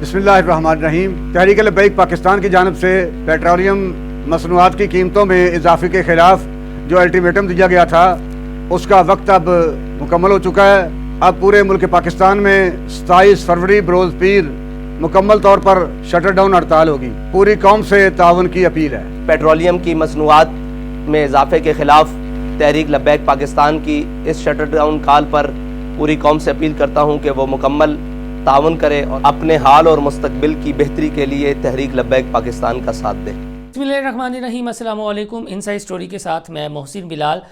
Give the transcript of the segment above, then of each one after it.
बिस्मिल्लाहिर्रहमानिर्रहीम। तहरीक लब्बैक पाकिस्तान की जानिब से पेट्रोलियम मसनूआत की कीमतों में इजाफे के ख़िलाफ़ जो अल्टीमेटम दिया गया था उसका वक्त अब मुकम्मल हो चुका है। अब पूरे मुल्क पाकिस्तान में 27 फरवरी बरोज़ पीर मुकम्मल तौर पर शटर डाउन हड़ताल होगी। पूरी कौम से ताउन की अपील है। पेट्रोलियम की मसनूआत में इजाफे के ख़िलाफ़ तहरीक लब्बैक पाकिस्तान की इस शटर डाउन कॉल पर पूरी कौम से अपील करता हूँ कि वो मुकम्मल ताउन करे और अपने हाल और मुस्तकबिल की बेहतरी के लिए तहरीक लब्बैक पाकिस्तान का साथ दे। बिस्मिल्लाहिर्रहमानिर्रहीम। अस्सलाम वालेकुम। इनसाइड स्टोरी के साथ मैं मोहसिन बिलाल।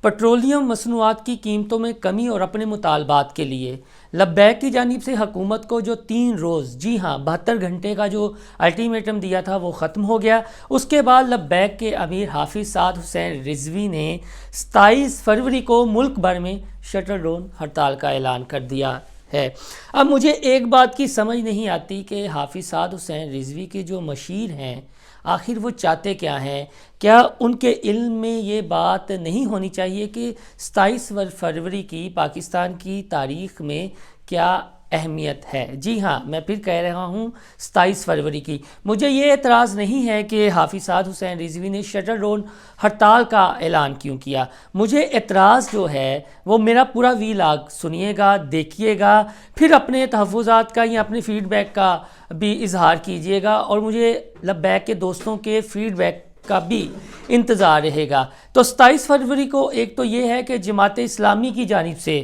पेट्रोलियम मसनूआत की कीमतों में कमी और अपने मुतालबात के लिए लब्बैक की जानिब से हुकूमत को जो 3 रोज़, जी हाँ 72 घंटे का जो अल्टीमेटम दिया था वो ख़त्म हो गया। उसके बाद लब्बैक के अमीर हाफिज़ साद हुसैन रिजवी ने 27 फरवरी को मुल्क भर में शटर डाउन हड़ताल का ऐलान कर दिया है। अब मुझे एक बात की समझ नहीं आती कि हाफिज़ साद हुसैन रिजवी के जो मशीर हैं आखिर वो चाहते क्या हैं। क्या उनके इल्म में ये बात नहीं होनी चाहिए कि 27 फरवरी की पाकिस्तान की तारीख़ में क्या अहमियत है। जी हाँ, मैं फिर कह रहा हूँ 27 फरवरी की। मुझे ये एतराज़ नहीं है कि हाफिज़ साद हुसैन रिजवी ने शटर डाउन हड़ताल का ऐलान क्यों किया। मुझे एतराज़ जो है वो मेरा पूरा वीलॉग सुनिएगा, देखिएगा, फिर अपने तहफ़्फ़ुज़ात का या अपने फ़ीडबैक का भी इजहार कीजिएगा और मुझे लब्बैक के दोस्तों के फ़ीडबैक का भी इंतज़ार रहेगा। तो 27 फरवरी को एक तो ये है कि जमात इस्लामी की जानिब से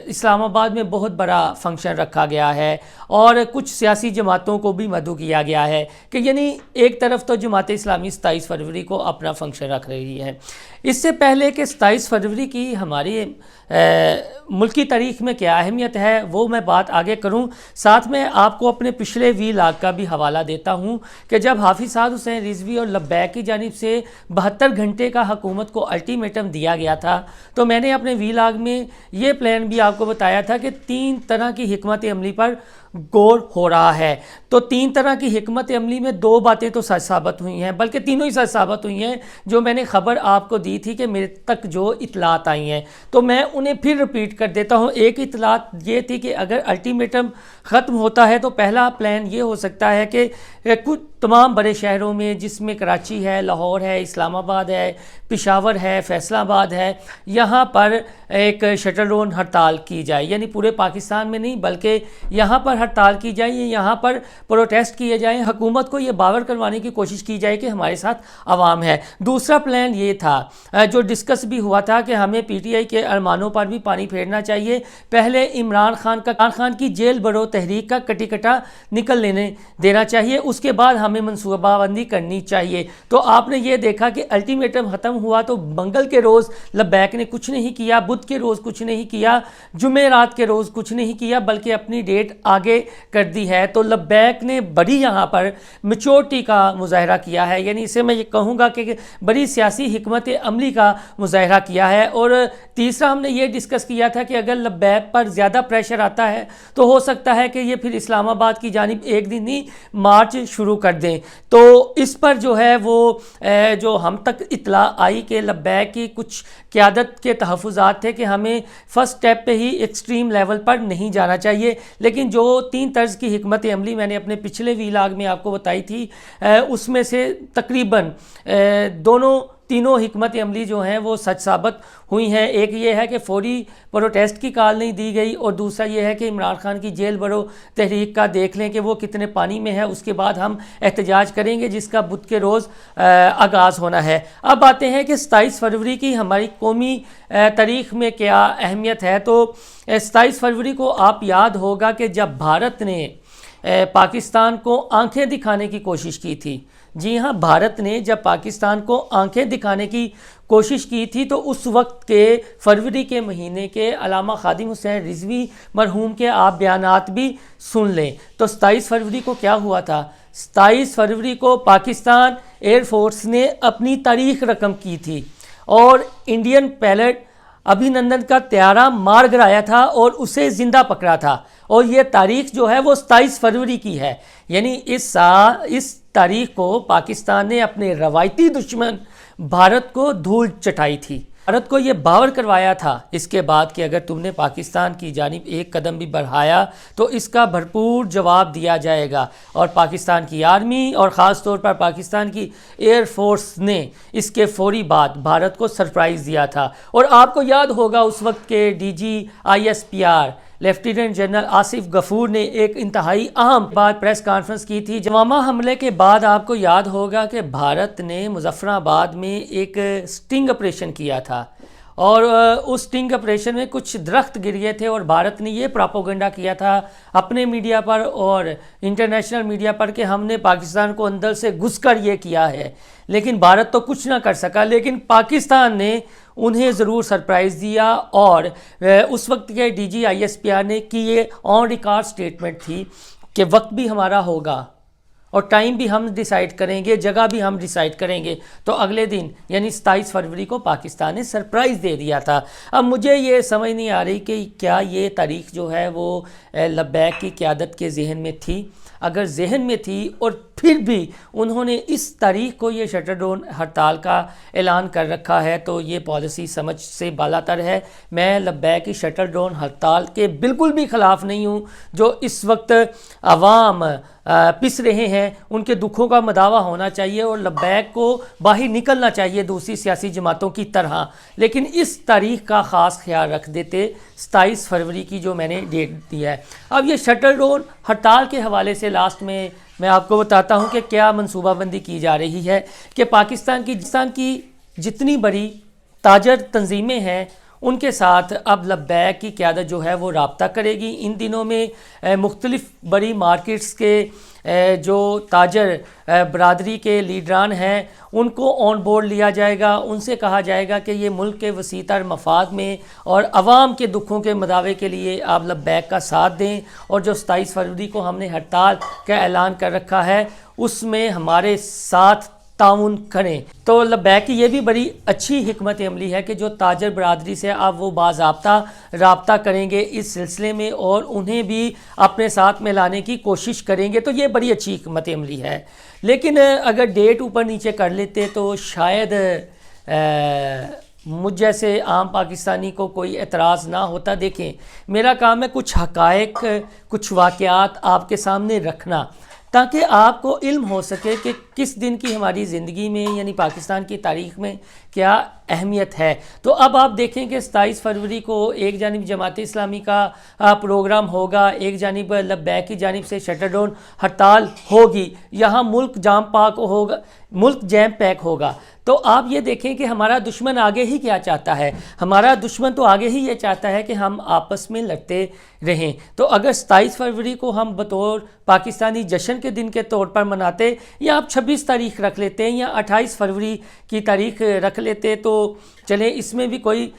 इस्लामाबाद में बहुत बड़ा फंक्शन रखा गया है और कुछ सियासी जमातों को भी मदऊ किया गया है कि यानी एक तरफ तो जमात इस्लामी 27 फरवरी को अपना फंक्शन रख रही है। इससे पहले कि 27 फरवरी की हमारी मुल्की तारीख़ में क्या अहमियत है वो मैं बात आगे करूं, साथ में आपको अपने पिछले वीलॉग का भी हवाला देता हूं कि जब हाफिज़ साद हुसैन रिजवी और लब्बैक की जानिब से 72 घंटे का हुकूमत को अल्टीमेटम दिया गया था तो मैंने अपने वीलॉग में ये प्लान भी आपको बताया था कि 3 तरह की हिकमत अमली पर गौर हो रहा है। तो 3 तरह की हिकमत अमली में 2 बातें तो सच साबित हुई हैं, बल्कि तीनों ही सच साबित हुई हैं जो मैंने ख़बर आपको दी थी कि मेरे तक जो इतलात आई हैं, तो मैं उन्हें फिर रिपीट कर देता हूँ। एक इतलात ये थी कि अगर अल्टीमेटम ख़त्म होता है तो पहला प्लान ये हो सकता है कि कुछ तमाम बड़े शहरों में, जिसमें कराची है, लाहौर है, इस्लामाबाद है, पेशावर है, फैसलाबाद है, यहाँ पर एक शटर डाउन हड़ताल की जाए। यानी पूरे पाकिस्तान में नहीं बल्कि यहाँ पर हड़ताल की जाए, यहाँ पर प्रोटेस्ट किए जाएँ, हुकूमत को ये बावर करवाने की कोशिश की जाए कि हमारे साथ आवाम है। दूसरा प्लान ये था जो डिस्कस भी हुआ था कि हमें PTI के अरमानों पर भी पानी फेरना चाहिए। पहले इमरान खान की जेल बरो तहरीक का कटिकटा निकल लेने देना चाहिए, उसके बाद हमें मनसूबाबंदी करनी चाहिए। तो आपने ये देखा कि अल्टीमेटम ख़त्म हुआ तो मंगल के रोज़ लब्बैक ने कुछ नहीं किया, बुध के रोज़ कुछ नहीं किया, जुमेरात के रोज़ कुछ नहीं किया, बल्कि अपनी डेट आगे कर दी है। तो लब्बैक ने बड़ी यहाँ पर मैच्योरिटी का मुजाहरा किया है, यानी इसे मैं ये कहूँगा कि बड़ी सियासी हिकमत अमली का मुजाहरा किया है। और तीसरा हमने ये डिस्कस किया था कि अगर लब्बैक पर ज़्यादा प्रेशर आता है तो हो सकता है कि ये फिर इस्लामाबाद की जानिब एक दिन ही मार्च शुरू कर दें। तो इस पर जो है वो जो हम तक इतला आई कि लब्बैक की कुछ क़यादत के तहफ़्फ़ुज़ात थे कि हमें फ़र्स्ट स्टेप पे ही एक्सट्रीम लेवल पर नहीं जाना चाहिए। लेकिन जो 3 तर्ज़ की हिकमत अमली मैंने अपने पिछले वीलॉग में आपको बताई थी उसमें से तकरीबन तीनों हिकमत अमली जो हैं वो सच साबित हुई हैं। एक ये है कि फौरी प्रोटेस्ट की कॉल नहीं दी गई और दूसरा ये है कि इमरान खान की जेल बरो तहरीक का देख लें कि वो कितने पानी में है, उसके बाद हम एहतजाज करेंगे जिसका बुध के रोज़ आगाज़ होना है। अब आते हैं कि 27 फरवरी की हमारी कौमी तारीख़ में क्या अहमियत है। तो 27 फरवरी को आप याद होगा कि जब भारत ने पाकिस्तान को आंखें दिखाने की कोशिश की थी, जी हाँ, भारत ने जब पाकिस्तान को आंखें दिखाने की कोशिश की थी तो उस वक्त के फरवरी के महीने के अल्लामा खादिम हुसैन रिजवी मरहूम के आप बयानात भी सुन लें। तो 27 फरवरी को क्या हुआ था। 27 फरवरी को पाकिस्तान एयरफोर्स ने अपनी तारीख़ रकम की थी और इंडियन पायलट अभिनंदन का त्यारा मार गिराया था और उसे ज़िंदा पकड़ा था। और ये तारीख़ जो है वो 27 फरवरी की है। यानी इस तारीख़ को पाकिस्तान ने अपने रवायती दुश्मन भारत को धूल चटाई थी। بھارت کو یہ باور کروایا تھا اس کے بعد کہ اگر تم نے پاکستان کی جانب ایک قدم بھی بڑھایا تو اس کا بھرپور جواب دیا جائے گا، اور پاکستان کی آرمی اور خاص طور پر پاکستان کی ایئر فورس نے اس کے فوری بعد بھارت کو سرپرائز دیا تھا۔ اور آپ کو یاد ہوگا اس وقت کے D G ISPR lieutenant general Asif Ghafoor نے ایک انتہائی اہم بات پریس کانفرنس کی تھی۔ پلوامہ حملے کے بعد آپ کو یاد ہوگا کہ بھارت نے مظفر آباد میں ایک سٹنگ آپریشن کیا تھا، اور اس سٹنگ آپریشن میں کچھ درخت گرے تھے، اور بھارت نے یہ پراپوگنڈا کیا تھا اپنے میڈیا پر اور انٹرنیشنل میڈیا پر کہ ہم نے پاکستان کو اندر سے گھس کر یہ کیا ہے، لیکن بھارت تو کچھ نہ کر سکا، لیکن پاکستان نے انہیں ضرور سرپرائز دیا۔ اور اس وقت کے ڈی جی ISPR نے کی یہ آن ریکارڈ سٹیٹمنٹ تھی کہ وقت بھی ہمارا ہوگا اور ٹائم بھی ہم ڈیسائیڈ کریں گے، جگہ بھی ہم ڈیسائیڈ کریں گے۔ تو اگلے دن یعنی 27 فروری کو پاکستان نے سرپرائز دے دیا تھا۔ اب مجھے یہ سمجھ نہیں آ رہی کہ کیا یہ تاریخ جو ہے وہ لبیک کی قیادت کے ذہن میں تھی۔ اگر ذہن میں تھی اور پھر بھی انہوں نے اس تاریخ کو یہ شٹر ڈاؤن ہڑتال کا اعلان کر رکھا ہے تو یہ پالیسی سمجھ سے بالاتر ہے۔ میں لبیک کی شٹر ڈاؤن ہڑتال کے بالکل بھی خلاف نہیں ہوں۔ جو اس وقت عوام پس رہے ہیں ان کے دکھوں کا مداوع ہونا چاہیے اور لبیک کو باہر نکلنا چاہیے دوسری سیاسی جماعتوں کی طرح، لیکن اس تاریخ کا خاص خیال رکھ دیتے 27 فروری کی جو میں نے ڈیٹ دی ہے۔ اب یہ شٹر ڈاؤن ہڑتال کے حوالے سے لاسٹ میں آپ کو بتاتا ہوں کہ کیا منصوبہ بندی کی جا رہی ہے کہ پاکستان کی جتنی بڑی تاجر تنظیمیں ہیں ان کے ساتھ اب لبیک کی قیادت جو ہے وہ رابطہ کرے گی۔ ان دنوں میں مختلف بڑی مارکیٹس کے جو تاجر برادری کے لیڈران ہیں ان کو آن بورڈ لیا جائے گا، ان سے کہا جائے گا کہ یہ ملک کے وسیع تر مفاد میں اور عوام کے دکھوں کے مداوع کے لیے آپ لبیک کا ساتھ دیں، اور جو 27 فروری کو ہم نے ہڑتال کا اعلان کر رکھا ہے اس میں ہمارے ساتھ تعاون کریں۔ تو لبیک کی یہ بھی بڑی اچھی حکمت عملی ہے کہ جو تاجر برادری سے اب وہ باضابطہ رابطہ کریں گے اس سلسلے میں اور انہیں بھی اپنے ساتھ میں لانے کی کوشش کریں گے، تو یہ بڑی اچھی حکمت عملی ہے۔ لیکن اگر ڈیٹ اوپر نیچے کر لیتے تو شاید مجھ جیسے عام پاکستانی کو کوئی اعتراض نہ ہوتا۔ دیکھیں میرا کام ہے کچھ حقائق، کچھ واقعات آپ کے سامنے رکھنا تاکہ آپ کو علم ہو سکے کہ کس دن کی ہماری زندگی میں یعنی پاکستان کی تاریخ میں کیا اہمیت ہے۔ تو اب آپ دیکھیں کہ 27 فروری کو ایک جانب جماعت اسلامی کا پروگرام ہوگا، ایک جانب لبیک کی جانب سے شٹر ڈاؤن ہڑتال ہوگی، یہاں ملک جام پیک ہوگا۔ تو آپ یہ دیکھیں کہ ہمارا دشمن آگے ہی کیا چاہتا ہے، ہمارا دشمن تو آگے ہی یہ چاہتا ہے کہ ہم آپس میں لڑتے رہیں۔ تو اگر 27 فروری کو ہم بطور پاکستانی جشن کے دن کے طور پر مناتے، یا آپ 26 تاریخ رکھ لیتے ہیں یا 28 فروری کی تاریخ رکھ لیتے تو چلیں اس میں بھی کوئی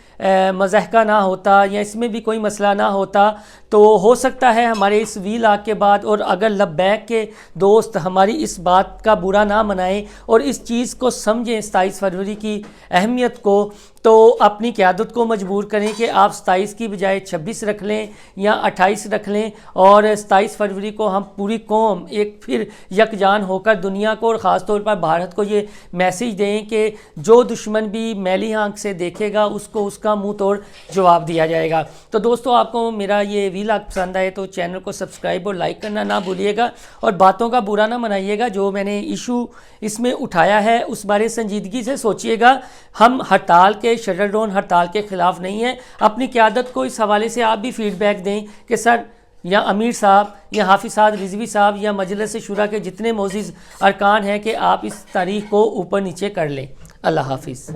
مضحکہ نہ ہوتا یا اس میں بھی کوئی مسئلہ نہ ہوتا۔ تو ہو سکتا ہے ہمارے اس وی لاگ کے بعد، اور اگر لبیک کے دوست ہماری اس بات کا برا نہ منائیں اور اس چیز کو سمجھیں 27 فروری کی اہمیت کو، تو اپنی قیادت کو مجبور کریں کہ آپ 27 کی بجائے 26 رکھ لیں یا 28 رکھ لیں، اور 27 فروری کو ہم پوری قوم ایک پھر یکجان ہو کر دنیا کو اور خاص طور پر بھارت کو یہ میسیج دیں کہ جو دشمن بھی میلی آنکھ سے دیکھے گا اس کو اس کا منہ توڑ جواب دیا جائے گا۔ تو دوستو آپ کو میرا یہ ویلاگ پسند آئے تو چینل کو سبسکرائب اور لائک کرنا نہ بھولیے گا، اور باتوں کا برا نہ منائیے گا۔ جو میں نے ایشو اس میں اٹھایا ہے اس بارے سنجیدگی سے سوچئے گا۔ ہم ہڑتال کے شٹر ڈاؤن ہڑتال کے خلاف نہیں ہیں۔ اپنی قیادت کو اس حوالے سے آپ بھی فیڈ بیک دیں کہ سر یا امیر صاحب یا حافظ سعد رضوی صاحب یا مجلس شورا کے جتنے معزز ارکان ہیں کہ آپ اس تاریخ کو اوپر نیچے کر لیں۔ اللہ حافظ۔